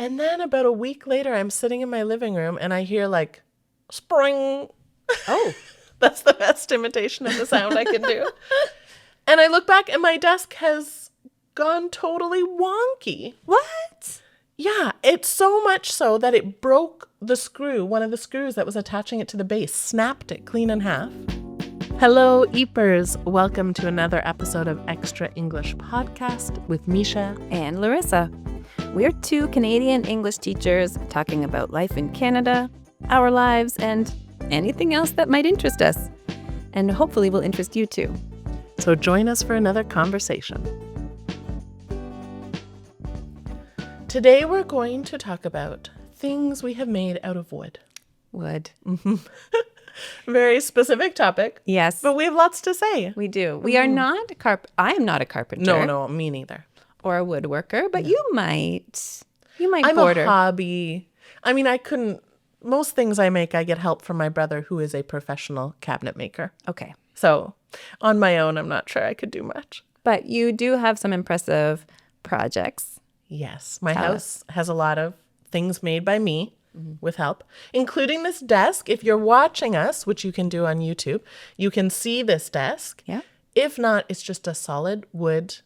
And then about a week later, I'm sitting in my living room and I hear like, spring. Oh. That's the best imitation of the sound I can do. And I look back and my desk has gone totally wonky. What? Yeah, it's so much so that it broke the screw, one of the screws that was attaching it to the base, snapped it clean in half. Hello, Eepers. Welcome to another episode of Extra English Podcast with Misha and Larissa. We're two Canadian English teachers talking about life in Canada, our lives, and anything else that might interest us. And hopefully will interest you too. So join us for another conversation. Today we're going to talk about things we have made out of wood. Wood. Very specific topic. Yes. But we have lots to say. We do. We are not I am not a carpenter. No, me neither. Or a woodworker, but you might I'm border. a hobby. I mean, most things I make, I get help from my brother, who is a professional cabinet maker. Okay. So on my own, I'm not sure I could do much. But you do have some impressive projects. Yes. My house has a lot of things made by me with help, including this desk. If you're watching us, which you can do on YouTube, you can see this desk. Yeah. If not, it's just a solid wood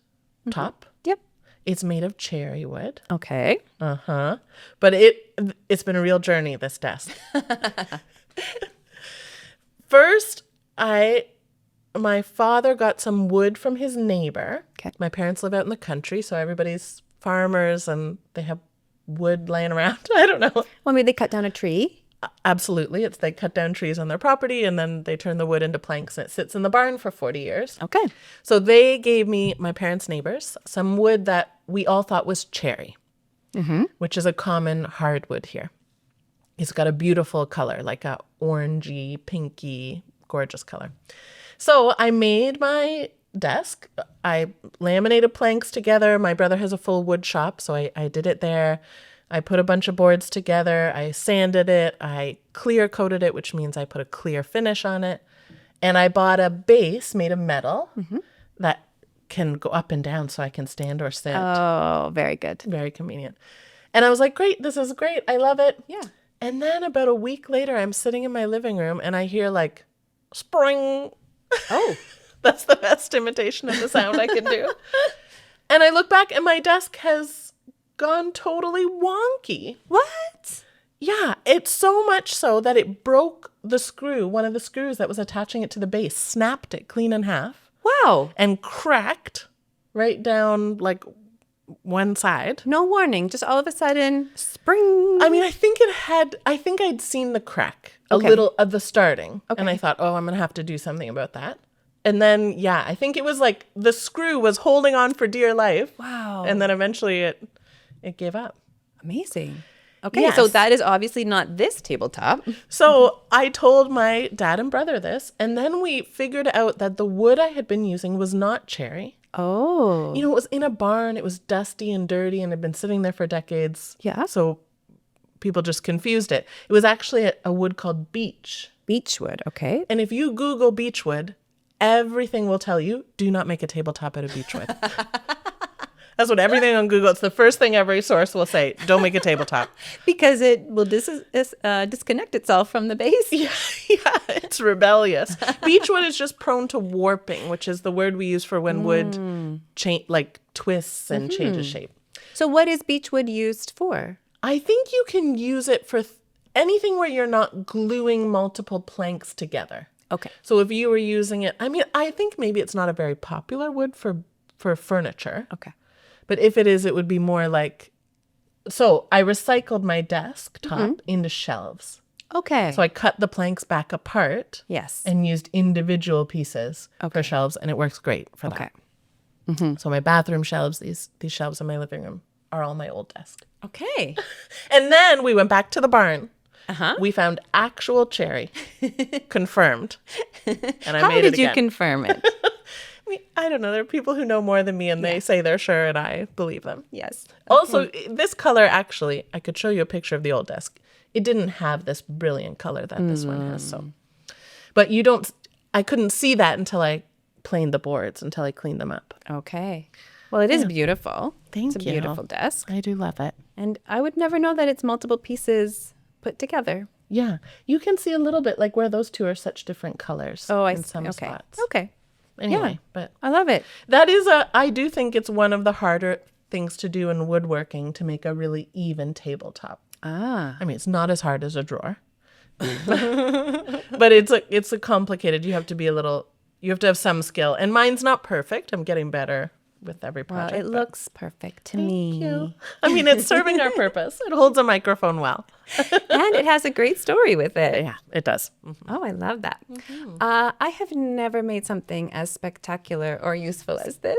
top. Yep. It's made of cherry wood. Okay. But it's been a real journey, this desk. First, my father got some wood from his neighbor. Okay. My parents live out in the country, so everybody's farmers and they have wood laying around. I don't know. Well, maybe they cut down a tree. Absolutely. They cut down trees on their property and then they turn the wood into planks and it sits in the barn for 40 years. Okay. So they gave me, my parents' neighbors, some wood that we all thought was cherry, which is a common hardwood here. It's got a beautiful color, like a orangey, pinky, gorgeous color. So I made my desk. I laminated planks together. My brother has a full wood shop, so I did it there. I put a bunch of boards together. I sanded it. I clear coated it, which means I put a clear finish on it. And I bought a base made of metal that can go up and down so I can stand or sit. Oh, very good. Very convenient. And I was like, great, this is great. I love it. Yeah. And then about a week later, I'm sitting in my living room and I hear like, spring. Oh. That's the best imitation of the sound I can do. And I look back and my desk has gone totally wonky. What? Yeah, it's so much so that it broke the screw, one of the screws that was attaching it to the base, snapped it clean in half. Wow. And cracked right down like one side. No warning. Just all of a sudden, spring. I mean, I think I'd seen the crack a Okay. little of the starting. Okay. And I thought, oh, I'm going to have to do something about that. And then, yeah, I think it was like the screw was holding on for dear life. Wow. And then eventually it gave up. Amazing. Okay, Yes. so that is obviously not this tabletop. So I told my dad and brother this, and then we figured out that the wood I had been using was not cherry. Oh. You know, it was in a barn. It was dusty and dirty and had been sitting there for decades. Yeah. So people just confused it. It was actually a wood called beech. Beechwood. Okay. And if you Google beechwood, everything will tell you, do not make a tabletop out of beechwood. That's what everything on Google, it's the first thing every source will say, don't make a tabletop. Because it will disconnect itself from the base. Yeah, it's rebellious. Beechwood is just prone to warping, which is the word we use for when wood twists and changes shape. So what is beechwood used for? I think you can use it for anything where you're not gluing multiple planks together. Okay. So if you were using it, I mean, I think maybe it's not a very popular wood for furniture. Okay. But if it is, it would be more like, so I recycled my desktop into shelves. Okay. So I cut the planks back apart yes. and used individual pieces for shelves, and it works great for that. Okay. So my bathroom shelves, these shelves in my living room are all my old desk. Okay. And then we went back to the barn. Uh-huh. We found actual cherry, confirmed. And I How made did it you again. confirm it? I don't know. There are people who know more than me, and they say they're sure, and I believe them. Yes. Also, this color, actually, I could show you a picture of the old desk. It didn't have this brilliant color that this one has. So, but I couldn't see that until I planed the boards, until I cleaned them up. Okay. Well, it is beautiful. Thank it's you. a beautiful desk. I do love it. And I would never know that it's multiple pieces put together. Yeah. You can see a little bit like where those two are such different colors in some okay. spots. Okay. Anyway, Yeah. but I love it. I do think it's one of the harder things to do in woodworking to make a really even tabletop. Ah. I mean, it's not as hard as a drawer, but it's a complicated. You have to have some skill. And mine's not perfect. I'm getting better with every Well, project. it looks perfect to me. Thank you. I mean, it's serving our purpose. It holds a microphone well. And it has a great story with it. Yeah, it does. Oh, I love that. I have never made something as spectacular or useful as this.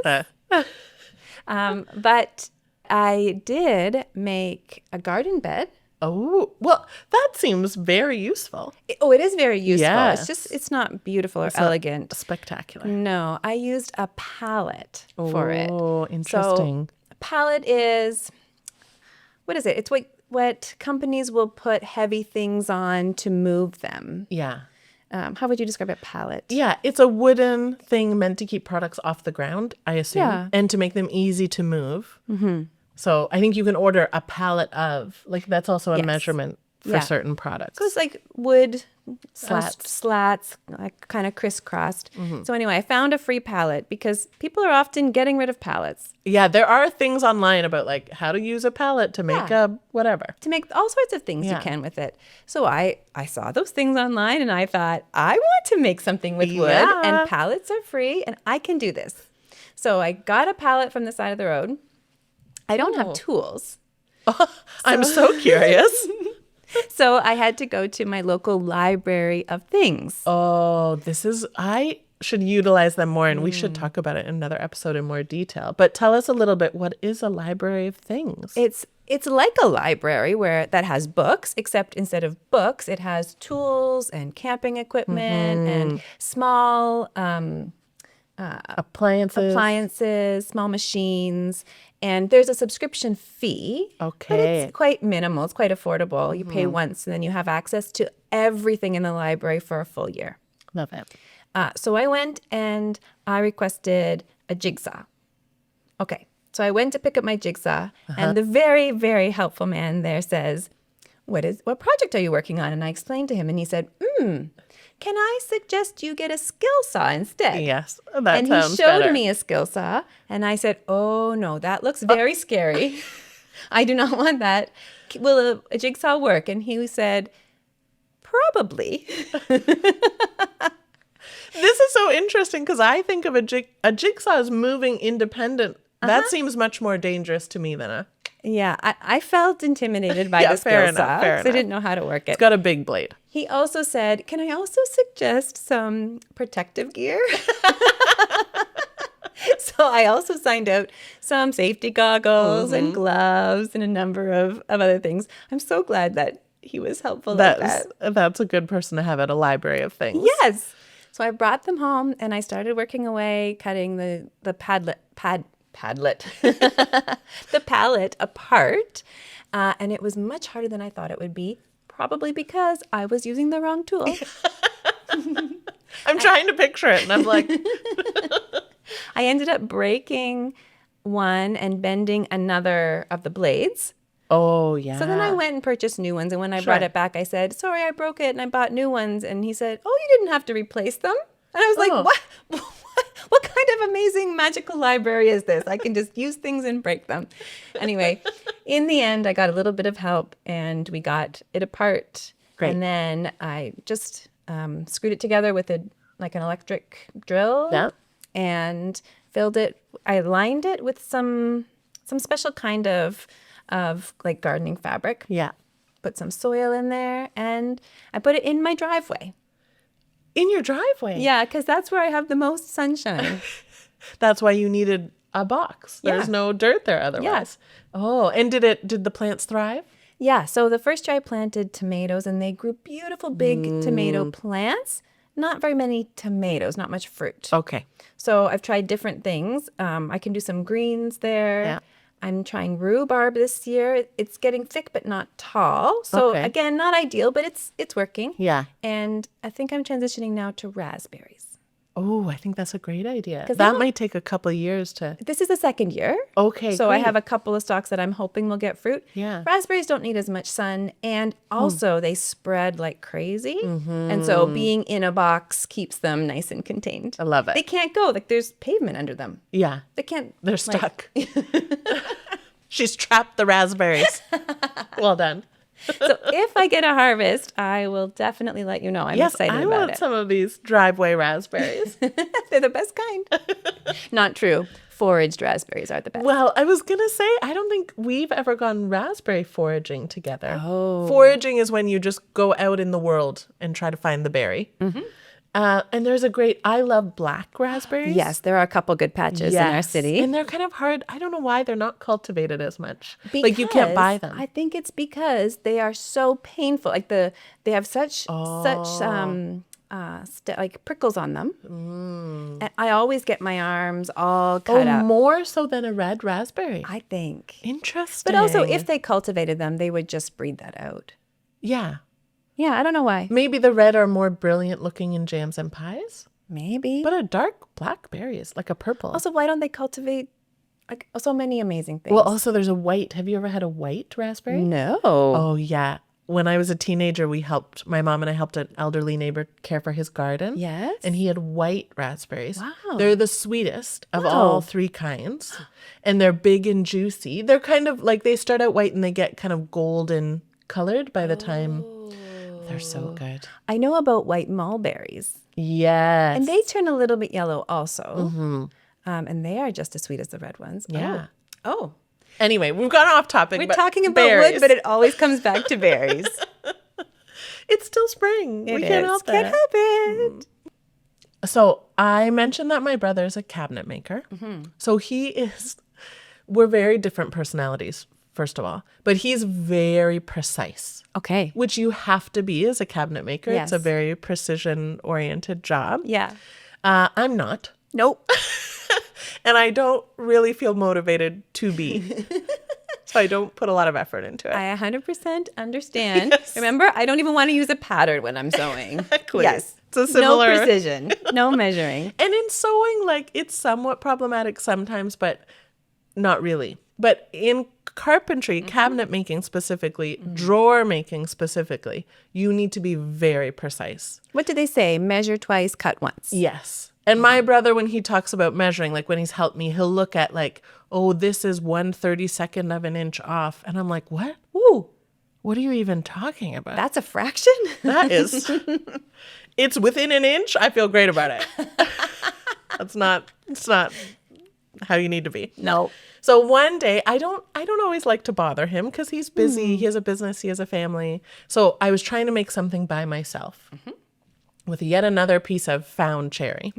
But I did make a garden bed. Oh, well, that seems very useful. It is very useful. Yes. It's not beautiful or elegant. Spectacular. No, I used a pallet for it. Oh, interesting. So a pallet is, what is it? It's what companies will put heavy things on to move them. Yeah. How would you describe a pallet? Yeah, it's a wooden thing meant to keep products off the ground, I assume, Yeah. and to make them easy to move. Mm-hmm. So I think you can order a pallet of, like, that's also a Yes. measurement for Yeah. certain products. So it's like wood Slats. slats, like kind of crisscrossed. So anyway, I found a free pallet because people are often getting rid of pallets Yeah, there are things online about, like, how to use a pallet to make a whatever. to make all sorts of things Yeah. you can with it. So I saw those things online and I thought, I want to make something with wood Yeah. and pallets are free and I can do this. So I got a pallet from the side of the road. I don't have tools. I'm so curious. So I had to go to my local library of things. Oh, I should utilize them more, and we should talk about it in another episode in more detail. But tell us a little bit, what is a library of things? It's like a library that has books, except instead of books, it has tools and camping equipment and small appliances, small machines, and there's a subscription fee. Okay. But it's quite minimal. It's quite affordable. You pay once, and then you have access to everything in the library for a full year. Love it. So I went and I requested a jigsaw. Okay. So I went to pick up my jigsaw, and the very, very helpful man there says, what project are you working on? And I explained to him, and he said, can I suggest you get a skill saw instead? Yes, that And sounds he showed better. me a skill saw, and I said, oh no, that looks very scary. I do not want that. Will a jigsaw work? And he said, probably. This is so interesting because I think of a jigsaw as moving independent. That seems much more dangerous to me than a... Yeah, I felt intimidated by the fair skill enough, saw fair because I didn't know how to work it. It's got a big blade. He also said, can I also suggest some protective gear? So I also signed out some safety goggles and gloves and a number of other things. I'm so glad that he was helpful like that. That's a good person to have at a library of things. Yes. So I brought them home and I started working away, cutting the pallet apart. And it was much harder than I thought it would be, probably because I was using the wrong tool. I'm trying to picture it, and I'm like... I ended up breaking one and bending another of the blades. Oh, yeah. So then I went and purchased new ones. And when I brought it back, I said, sorry, I broke it and I bought new ones. And he said, oh, you didn't have to replace them. And I was like, what? What kind of amazing magical library is this? I can just use things and break them. Anyway, in the end, I got a little bit of help and we got it apart. Great. And then I just screwed it together with an electric drill. Yeah. And filled it. I lined it with some special kind of like gardening fabric. Yeah. Put some soil in there, and I put it in my driveway. In your driveway? Yeah, because that's where I have the most sunshine. That's why you needed a box. There's no dirt there otherwise. Yes. Oh, and did the plants thrive? Yeah, so the first year I planted tomatoes, and they grew beautiful big tomato plants. Not very many tomatoes, not much fruit. Okay. So I've tried different things. I can do some greens there. Yeah. I'm trying rhubarb this year. It's getting thick but not tall. So again, not ideal, but it's working. Yeah. And I think I'm transitioning now to raspberries. Oh, I think that's a great idea. 'Cause That now- might take a couple of years to. This is the second year. Okay, So I great. have a couple of stalks that I'm hoping will get fruit. Yeah. Raspberries don't need as much sun. And also they spread like crazy. And so being in a box keeps them nice and contained. I love it. They can't go. Like there's pavement under them. Yeah, They can't. they're like- stuck. She's trapped the raspberries. Well done. So if I get a harvest, I will definitely let you know. I'm Yes, excited I about want it. some of these driveway raspberries. They're the best kind. Not true. Foraged raspberries are the best. Well, I was going to say, I don't think we've ever gone raspberry foraging together. Oh. Foraging is when you just go out in the world and try to find the berry. And there's I love black raspberries. Yes, there are a couple good patches in our city. And they're kind of hard. I don't know why they're not cultivated as much. Like you can't buy them. I think it's because they are so painful. Like they have such like prickles on them. And I always get my arms all cut up. More so than a red raspberry. I think. Interesting. But also, if they cultivated them, they would just breed that out. Yeah. Yeah, I don't know why. Maybe the red are more brilliant looking in jams and pies. Maybe. But a dark blackberry is like a purple. Also, why don't they cultivate like so many amazing things? Well, also there's a white. Have you ever had a white raspberry? no. Oh, yeah. When I was a teenager, my mom and I helped an elderly neighbor care for his garden. Yes? And he had white raspberries. Wow. They're the sweetest of Wow. all three kinds. And they're big and juicy. They're kind of like, they start out white and they get kind of golden colored by the time. They're so good. I know about white mulberries. Yes. And they turn a little bit yellow also. And they are just as sweet as the red ones. Yeah. Oh. Anyway, we've gone off topic. We're but talking about berries. wood, but it always comes back to berries. It's still spring. We can't help Can't it. help it. So I mentioned that my brother is a cabinet maker. So we're very different personalities, first of all, but he's very precise, Okay. which you have to be as a cabinet maker. It's a Yes. very precision oriented job. Yeah. I'm not. Nope. And I don't really feel motivated to be. So I don't put a lot of effort into it. I 100% understand. Yes. Remember, I don't even want to use a pattern when I'm sewing. Exactly. Yes. It's a similar- No precision. No measuring. And in sewing, like, it's somewhat problematic sometimes, but not really. But in carpentry, cabinet making specifically, drawer making specifically, you need to be very precise. What do they say? Measure twice, cut once. Yes. And my brother, when he talks about measuring, like when he's helped me, he'll look at like, oh, this is 1/32 of an inch off. And I'm like, what? Ooh, What are you even talking about? that's a fraction? That is, it's within an inch. I feel great about it. It's not how you need to be. No. So one day, I don't always like to bother him because he's busy. He has a business. He has a family. So I was trying to make something by myself with yet another piece of found cherry.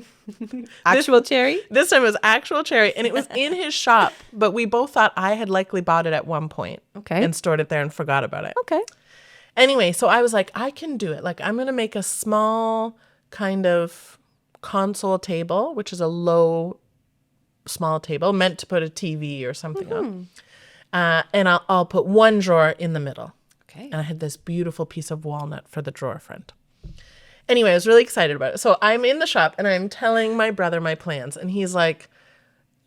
Actual cherry? This time it was actual cherry, and it was in his shop. But we both thought I had likely bought it at one point, Okay. and stored it there and forgot about it. Okay. Anyway, so I was like, I can do it. Like, I'm going to make a small kind of console table, which is a low, small table meant to put a TV or something on. And I'll put one drawer in the middle. Okay. And I had this beautiful piece of walnut for the drawer front. Anyway, I was really excited about it. So I'm in the shop and I'm telling my brother my plans. And he's like,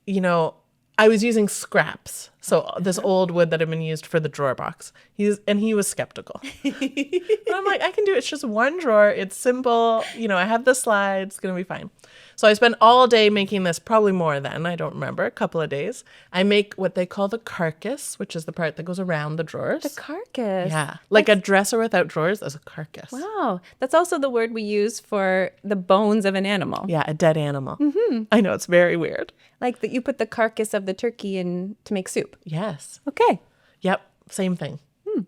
I was using scraps. So this old wood that had been used for the drawer box. He was skeptical. But I'm like, I can do it. It's just one drawer. It's simple. I have the slides. It's going to be fine. So I spent all day making this, probably more than, I don't remember, a couple of days. I make what they call the carcass, which is the part that goes around the drawers. The carcass. Yeah. Like a dresser without drawers is a carcass. Wow. That's also the word we use for the bones of an animal. Yeah, a dead animal. I know, it's very weird. Like that you put the carcass of the turkey in to make soup. Yes. Okay. Yep. Same thing.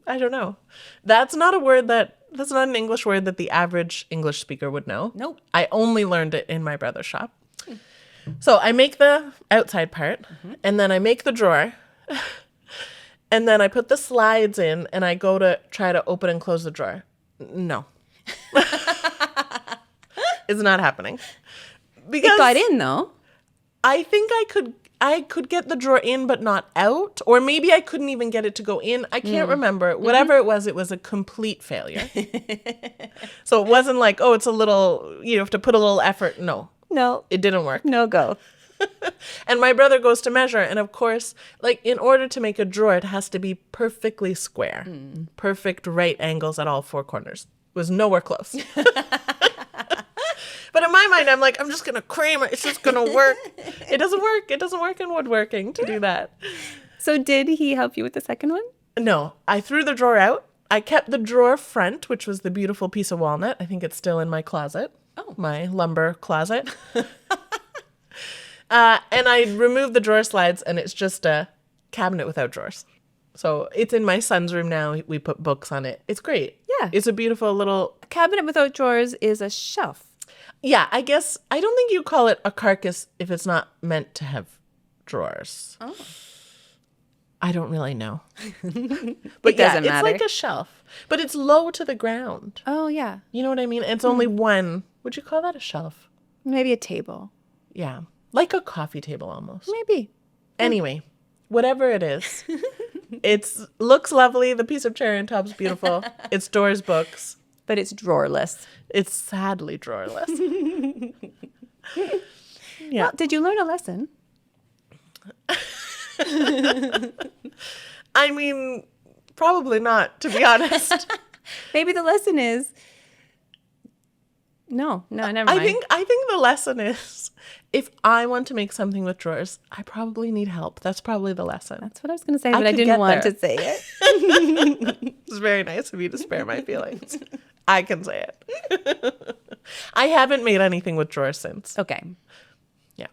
I don't know. That's not an English word that the average English speaker would know. Nope. I only learned it in my brother's shop. So I make the outside part, and then I make the drawer, and then I put the slides in, and I go to try to open and close the drawer. No. It's not happening. Because It got in though. I think I could get the drawer in but not out, or maybe I couldn't even get it to go in. I can't remember. Whatever it was a complete failure. So it wasn't like, oh, it's a little, you have to put a little effort. No. No. It didn't work. No go. And my brother goes to measure. And of course, like in order to make a drawer, it has to be perfectly square. Perfect right angles at all four corners. It was nowhere close. But in my mind, I'm like, I'm just going to cram it. It's just going to work. It doesn't work. It doesn't work in woodworking to do that. So did he help you with the second one? No, I threw the drawer out. I kept the drawer front, which was the beautiful piece of walnut. I think it's still in my closet. Oh. My lumber closet. And I removed the drawer slides, and it's just a cabinet without drawers. So it's in my son's room now. We put books on it. It's great. Yeah. It's a beautiful little... A cabinet without drawers is a shelf. Yeah, I guess I don't think you call it a carcass if it's not meant to have drawers. Oh. I don't really know. But doesn't it's matter. like a shelf. But it's low to the ground. Oh, yeah. You know what I mean? It's only one. Would you call that a shelf? Maybe a table. Yeah. Like a coffee table almost. Maybe. Anyway, whatever it is, it looks lovely. The piece of cherry on top's beautiful. It stores books. But it's drawerless. It's sadly drawerless. Yeah. Well, did you learn a lesson? I mean, probably not, to be honest. Maybe the lesson is... No, never mind. I think the lesson is if I want to make something with drawers, I probably need help. That's probably the lesson. That's what I was going to say, I but I could didn't get want there. to say it. It's very nice of you to spare my feelings. I can say it. I haven't made anything with drawers since. Okay. Yeah.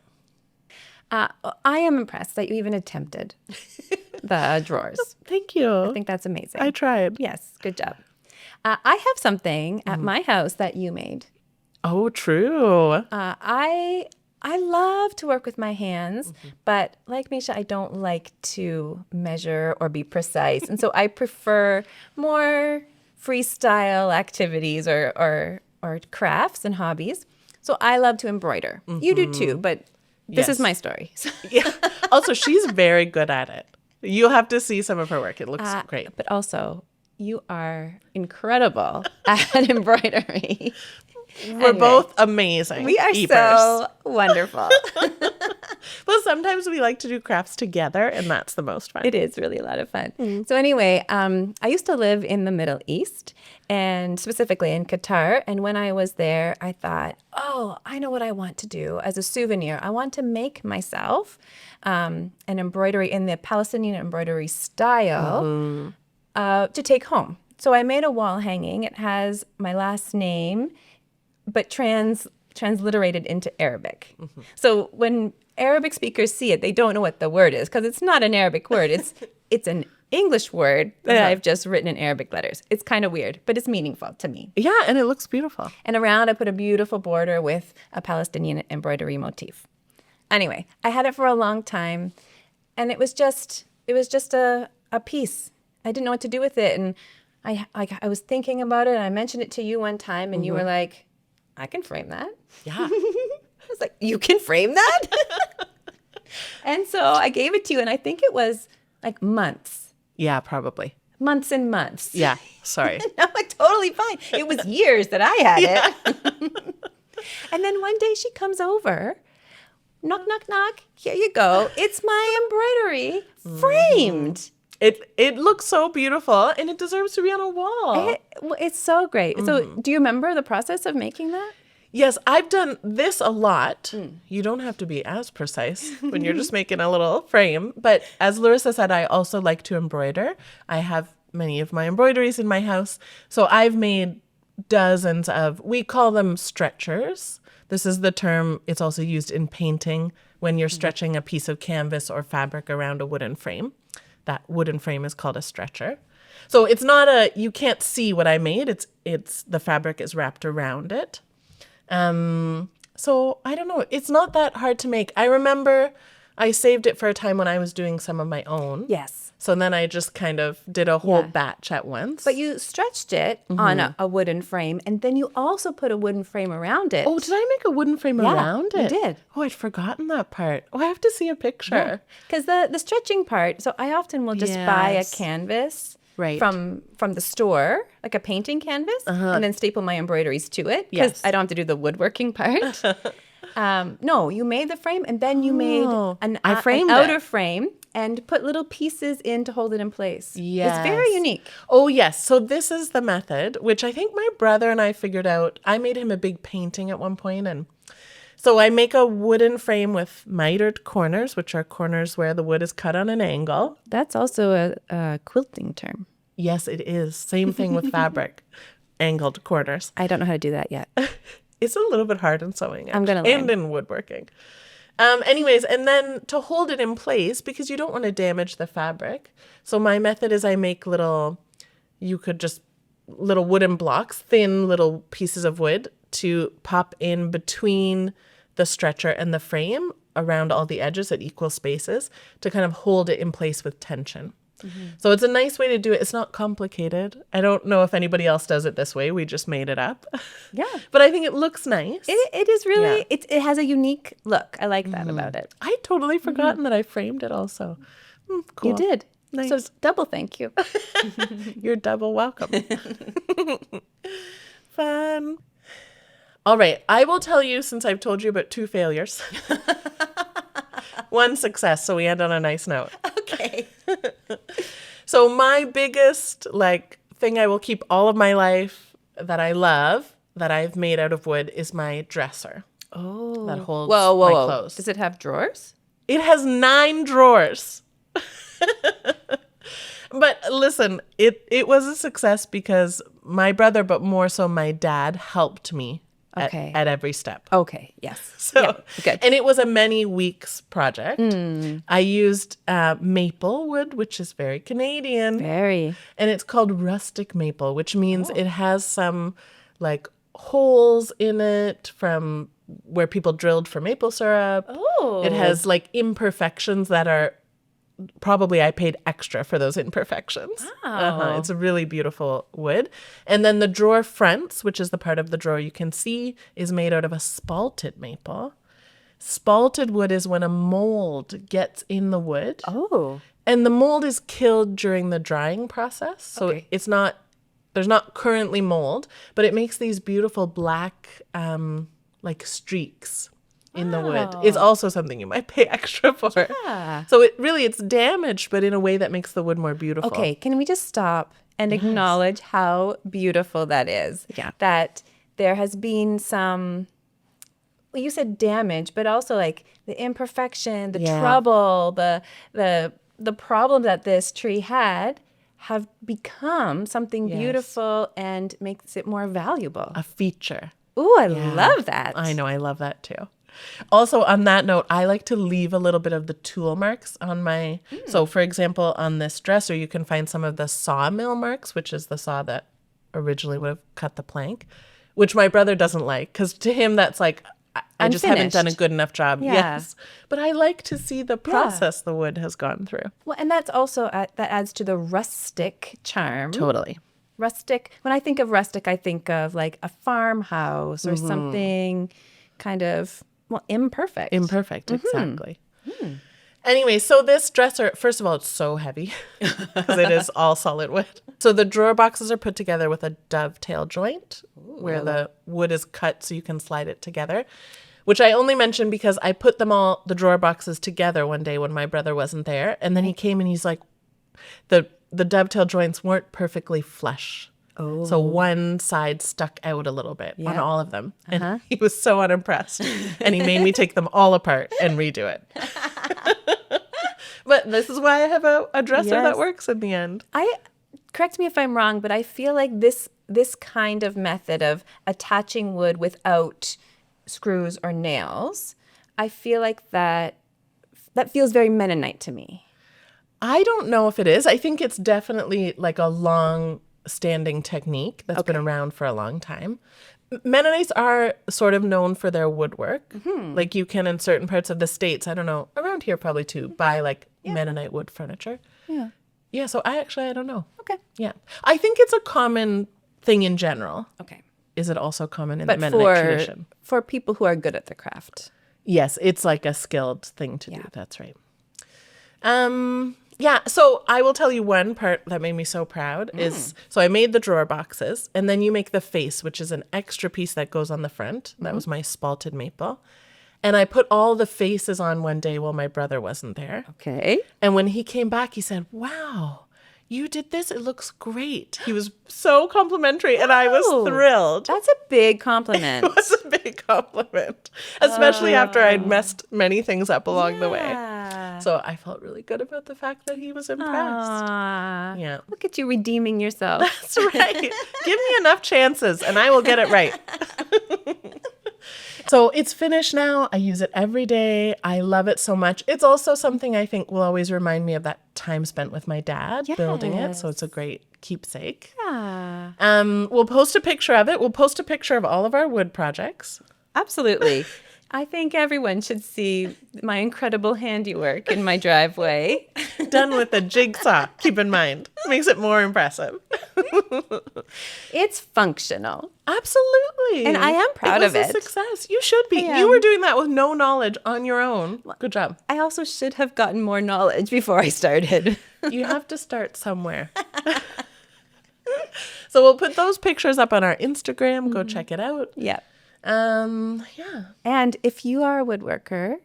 I am impressed that you even attempted the drawers. Thank you. I think that's amazing. I tried. Yes, good job. I have something at my house that you made. Oh, true. I love to work with my hands, but like Misha, I don't like to measure or be precise. And so I prefer more freestyle activities or crafts and hobbies. So I love to embroider. You do too, but this is Yes. my story. Yeah. Also, she's very good at it. You'll have to see some of her work. It looks great. But also, you are incredible at embroidery. We're both amazing. We are eepers. so wonderful. Well, sometimes we like to do crafts together, and that's the most fun. It is really a lot of fun. So anyway, I used to live in the Middle East, and specifically in Qatar. And when I was there, I thought, oh, I know what I want to do as a souvenir. I want to make myself an embroidery in the Palestinian embroidery style to take home. So I made a wall hanging. It has my last name, but transliterated into Arabic. So when Arabic speakers see it, they don't know what the word is because it's not an Arabic word. It's an English word that I've just written in Arabic letters. It's kind of weird, but it's meaningful to me. Yeah, and it looks beautiful. And around I put a beautiful border with a Palestinian embroidery motif. Anyway, I had it for a long time, and it was just a piece. I didn't know what to do with it, and I was thinking about it, and I mentioned it to you one time, and you were like, I can frame that. Yeah. I was like, you can frame that? And so I gave it to you, and I think it was like months. Yeah, probably. Months and months. Yeah. Sorry. No, like totally fine. It was years that I had it. And then one day she comes over. Knock, knock, knock. Here you go. It's my embroidery framed. It looks so beautiful, and it deserves to be on a wall. It's so great. So do you remember the process of making that? Yes, I've done this a lot. You don't have to be as precise when you're just making a little frame. But as Larissa said, I also like to embroider. I have many of my embroideries in my house. So I've made dozens of, we call them stretchers. This is the term, it's also used in painting when you're stretching a piece of canvas or fabric around a wooden frame. That wooden frame is called a stretcher. So it's not you can't see what I made. It's the fabric is wrapped around it. So I don't know. It's not that hard to make. I remember I saved it for a time when I was doing some of my own. Yes. So then I just kind of did a whole batch at once. But you stretched it on a wooden frame, and then you also put a wooden frame around it. Oh, did I make a wooden frame around you it? did. Oh, I'd forgotten that part. Oh, I have to see a picture. Because the stretching part, so I often will just buy a Yes. canvas Right. from the store, like a painting canvas, and then staple my embroideries to it because Yes. I don't have to do the woodworking part. No, you made the frame and then you made an framed outer it. frame and put little pieces in to hold it in place. Yes. It's very unique. Oh, yes. So this is the method, which I think my brother and I figured out. I made him a big painting at one point, and so I make a wooden frame with mitered corners, which are corners where the wood is cut on an angle. That's also a quilting term. Yes, it is. Same thing with fabric, angled corners. I don't know how to do that yet. It's a little bit hard in sewing. I'm gonna learn. And in woodworking. Anyways, and then to hold it in place, because you don't want to damage the fabric. So my method is I make little wooden blocks, thin little pieces of wood to pop in between the stretcher and the frame around all the edges at equal spaces to kind of hold it in place with tension. So it's a nice way to do it. It's not complicated. I don't know if anybody else does it this way. We just made it up. Yeah. But I think it looks nice. It is really, Yeah. it has a unique look. I like that about it. I totally forgotten that I framed it also. Cool. You did. Nice. So double thank you. You're double welcome. Fun. All right. I will tell you, since I've told you about 2 failures. 1 success, so we end on a nice note. Okay. So my biggest thing I will keep all of my life that I love that I've made out of wood is my dresser. Oh. That holds whoa. my clothes. Does it have drawers? It has 9 drawers. But listen, it was a success because my brother, but more so my dad, helped me at every step. Okay. Yes. So yeah, good. And it was a many weeks project. I used maple wood, which is very Canadian. Very. And it's called rustic maple, which means it has some holes in it from where people drilled for maple syrup. Oh. It has imperfections that are probably I paid extra for those imperfections. Wow. It's a really beautiful wood. And then the drawer fronts, which is the part of the drawer you can see, is made out of a spalted maple. Spalted wood is when a mold gets in the wood. Oh. And the mold is killed during the drying process. So Okay. there's not currently mold, but it makes these beautiful black streaks in the wood. It's also something you might pay extra for. Yeah. So it's damaged, but in a way that makes the wood more beautiful. Okay, can we just stop and acknowledge how beautiful that is? Yeah. That there has been some, well, you said damage, but also the imperfection, the trouble, the problem that this tree had have become something beautiful and makes it more valuable. A feature. Ooh, I love that. I know, I love that too. Also, on that note, I like to leave a little bit of the tool marks on my... So, for example, on this dresser, you can find some of the sawmill marks, which is the saw that originally would have cut the plank, which my brother doesn't like, because to him, that's I just haven't done a good enough job. Yeah. Yes. But I like to see the process the wood has gone through. Well, and that's also, that adds to the rustic charm. Totally. Rustic, when I think of rustic, I think of a farmhouse or something kind of, imperfect. Imperfect, exactly. Anyway, so this dresser, first of all, it's so heavy because it is all solid wood. So the drawer boxes are put together with a dovetail joint where the wood is cut so you can slide it together, which I only mention because I put the drawer boxes together one day when my brother wasn't there. And then he came and he's like, the dovetail joints weren't perfectly flush. Oh. So one side stuck out a little bit on all of them. And he was so unimpressed. And he made me take them all apart and redo it. But this is why I have a dresser that works in the end. Correct me if I'm wrong, but I feel like this kind of method of attaching wood without screws or nails, I feel like that feels very Mennonite to me. I don't know if it is. I think it's definitely a long-standing technique that's been around for a long time. Mennonites are sort of known for their woodwork. You can, in certain parts of the States, I don't know, around here probably too, buy Mennonite wood furniture. Yeah. Yeah, so I don't know. Okay. Yeah. I think it's a common thing in general. Okay. Is it also common in the Mennonite tradition? For people who are good at the craft. Yes, it's a skilled thing to do. That's right. Yeah, so I will tell you one part that made me so proud is, so I made the drawer boxes, and then you make the face, which is an extra piece that goes on the front. That was my spalted maple. And I put all the faces on one day while my brother wasn't there. Okay. And when he came back, he said, wow, you did this. It looks great. He was so complimentary, and I was thrilled. That's a big compliment. It was a big compliment, especially after I'd messed many things up along the way. So I felt really good about the fact that he was impressed. Yeah. Look at you redeeming yourself. That's right. Give me enough chances, and I will get it right. So it's finished now. I use it every day. I love it so much. It's also something I think will always remind me of that time spent with my dad building it. So it's a great keepsake. Yeah. We'll post a picture of it. We'll post a picture of all of our wood projects. Absolutely. I think everyone should see my incredible handiwork in my driveway. Done with a jigsaw, keep in mind. Makes it more impressive. It's functional. Absolutely. And I am proud of it. It was a success. You should be. You were doing that with no knowledge on your own. Good job. I also should have gotten more knowledge before I started. You have to start somewhere. So we'll put those pictures up on our Instagram. Go check it out. Yeah. Yeah. And if you are a woodworker,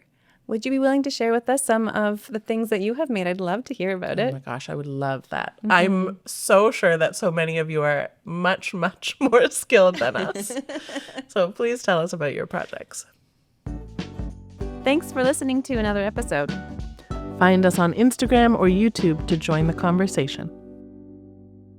would you be willing to share with us some of the things that you have made? I'd love to hear about it. Oh my gosh, I would love that. I'm so sure that so many of you are much, much more skilled than us. So please tell us about your projects. Thanks for listening to another episode. Find us on Instagram or YouTube to join the conversation.